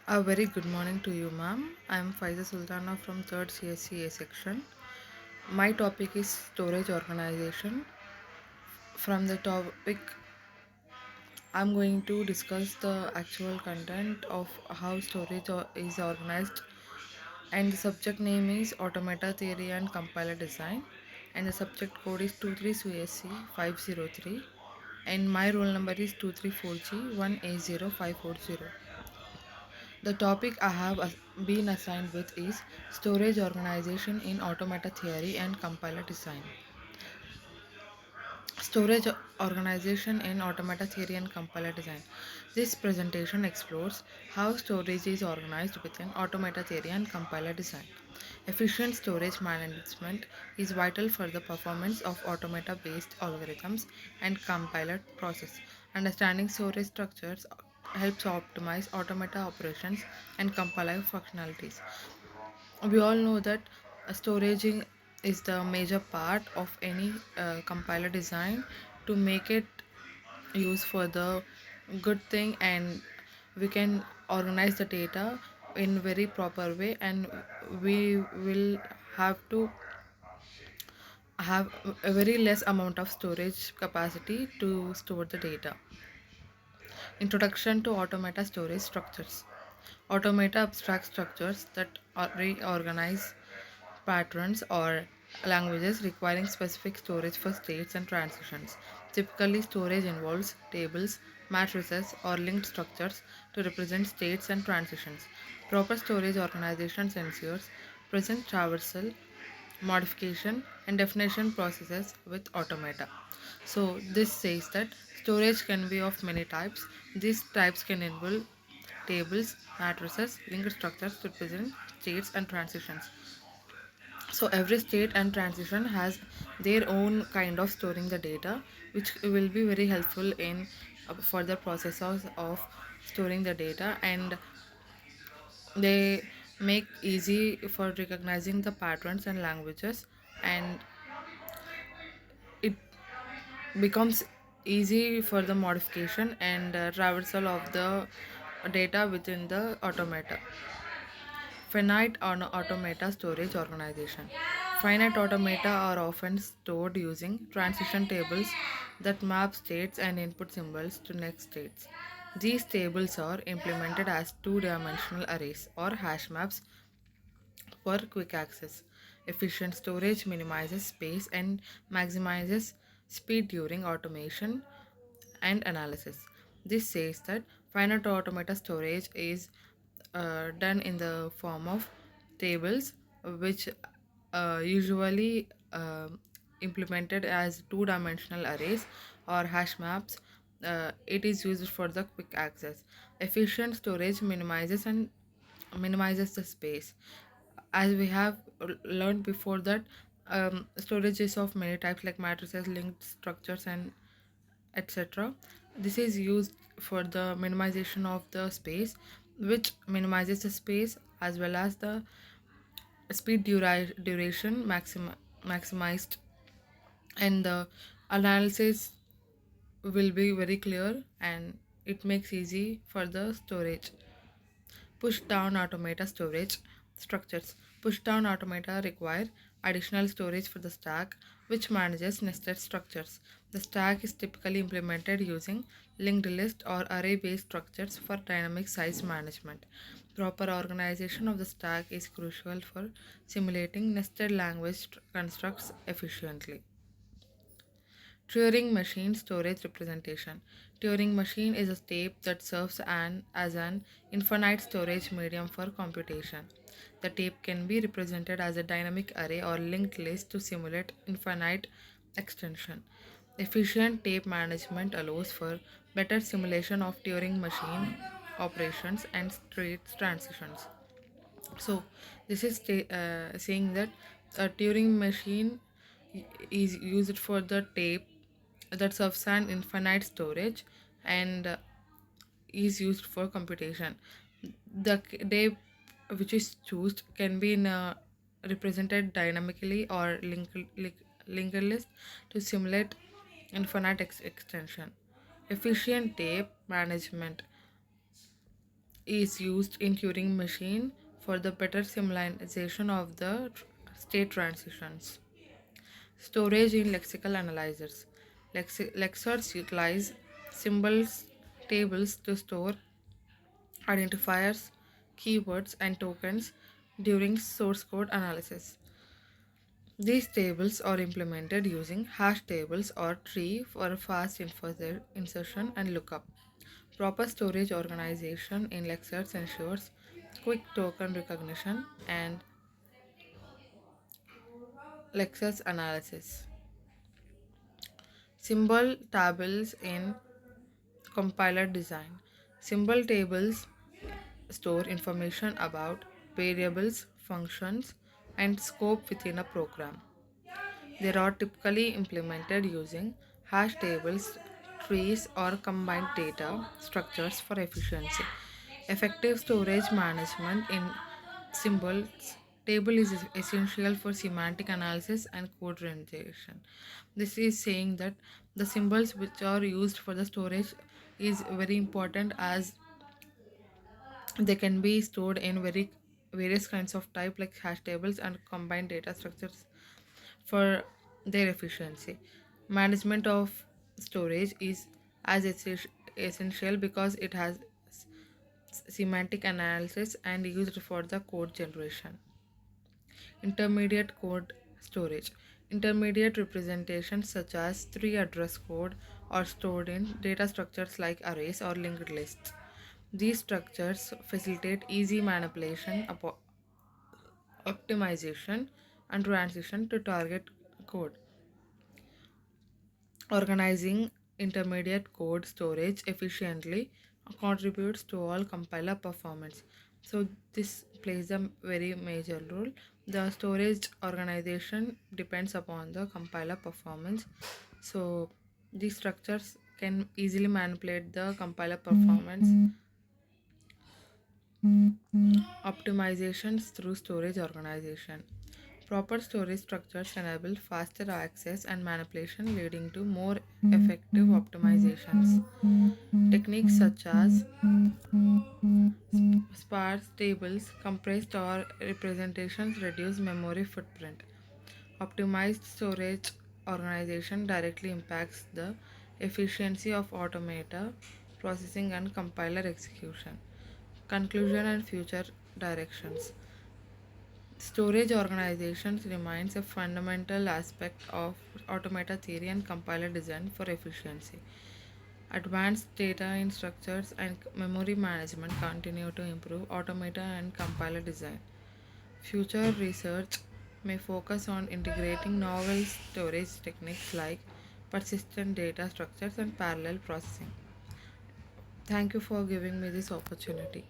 A very good morning to you, ma'am. I am Faiza Sultana from 3rd CSCA section. My topic is storage organization. From the topic, I am going to discuss the actual content of how storage is organized, and the subject name is Automata Theory and Compiler Design, and the subject code is 23CSC 503, and my roll number is 234G 180540. The topic I have been assigned with is Storage Organization in Automata Theory and Compiler Design. Storage Organization in Automata Theory and Compiler Design. This presentation explores how storage is organized within Automata Theory and Compiler Design. Efficient storage management is vital for the performance of automata based algorithms and compiler process. Understanding storage structures helps optimize automata operations and compiler functionalities. We all know that storaging is the major part of any compiler design to make it use for the good thing, and we can organize the data in very proper way, and we will have to have a very less amount of storage capacity to store the data. Introduction to automata storage structures. Automata abstract structures that reorganize patterns or languages requiring specific storage for states and transitions. Typically, storage involves tables, matrices, or linked structures to represent states and transitions. Proper storage organization ensures present traversal, modification, and definition processes with automata. So, this says that storage can be of many types. These types can involve tables, matrices, linked structures to represent states and transitions. So every state and transition has their own kind of storing the data, which will be very helpful in further processes of storing the data, and they make easy for recognizing the patterns and languages, and it becomes easy for the modification and traversal of the data within the automata. Finite automata storage organization. Finite automata are often stored using transition tables that map states and input symbols to next states. These tables are implemented as two-dimensional arrays or hash maps for quick access. Efficient storage minimizes space and maximizes speed during automation and analysis. This says that finite automata storage is done in the form of tables, which usually implemented as two-dimensional arrays or hash maps. It is used for the quick access. Efficient storage minimizes the space. As we have learned before that storage is of many types like matrices, linked structures, and etc. This is used for the minimization of the space, which minimizes the space as well as the speed duration maximized, and the analysis will be very clear, and it makes easy for the storage. Push down automata storage structures. Push down automata require additional storage for the stack, which manages nested structures. The stack is typically implemented using linked list or array based structures for dynamic size management. Proper organization of the stack is crucial for simulating nested language constructs efficiently. Turing machine storage representation. Turing machine is a tape that serves as an infinite storage medium for computation. The tape can be represented as a dynamic array or linked list to simulate infinite extension. Efficient tape management allows for better simulation of Turing machine operations and state transitions. So, this is saying that a Turing machine is used for the tape that serves an infinite storage, and is used for computation. The tape which is chosen can be represented dynamically or linked list to simulate infinite extension. Efficient tape management is used in Turing machine for the better simulation of the state transitions. Storage in lexical analyzers. Lexers utilize symbols tables to store identifiers, keywords, and tokens during source code analysis. These tables are implemented using hash tables or tree for fast insertion and lookup. Proper storage organization in Lexers ensures quick token recognition and Lexers analysis. Symbol tables in compiler design. Symbol tables store information about variables, functions, and scope within a program. They are typically implemented using hash tables, trees, or combined data structures for efficiency. Effective storage management in symbols table is essential for semantic analysis and code generation. This is saying that the symbols which are used for the storage is very important as they can be stored in very various kinds of type like hash tables and combined data structures for their efficiency. Management of storage is as essential because it has semantic analysis and used for the code generation. Intermediate code storage. Intermediate representations such as three address code are stored in data structures like arrays or linked lists. These structures facilitate easy manipulation, optimization, and transition to target code. Organizing intermediate code storage efficiently contributes to all compiler performance. So this plays a very major role. The storage organization depends upon the compiler performance. So these structures can easily manipulate the compiler performance optimizations through storage organization. Proper storage structures enable faster access and manipulation, leading to more effective optimizations. Techniques such as sparse tables, compressed or representations reduce memory footprint. Optimized storage organization directly impacts the efficiency of automata processing and compiler execution. Conclusion and future directions. Storage organizations remains a fundamental aspect of automata theory and compiler design for efficiency. Advanced data in structures and memory management continue to improve automata and compiler design. Future research may focus on integrating novel storage techniques like persistent data structures and parallel processing. Thank you for giving me this opportunity.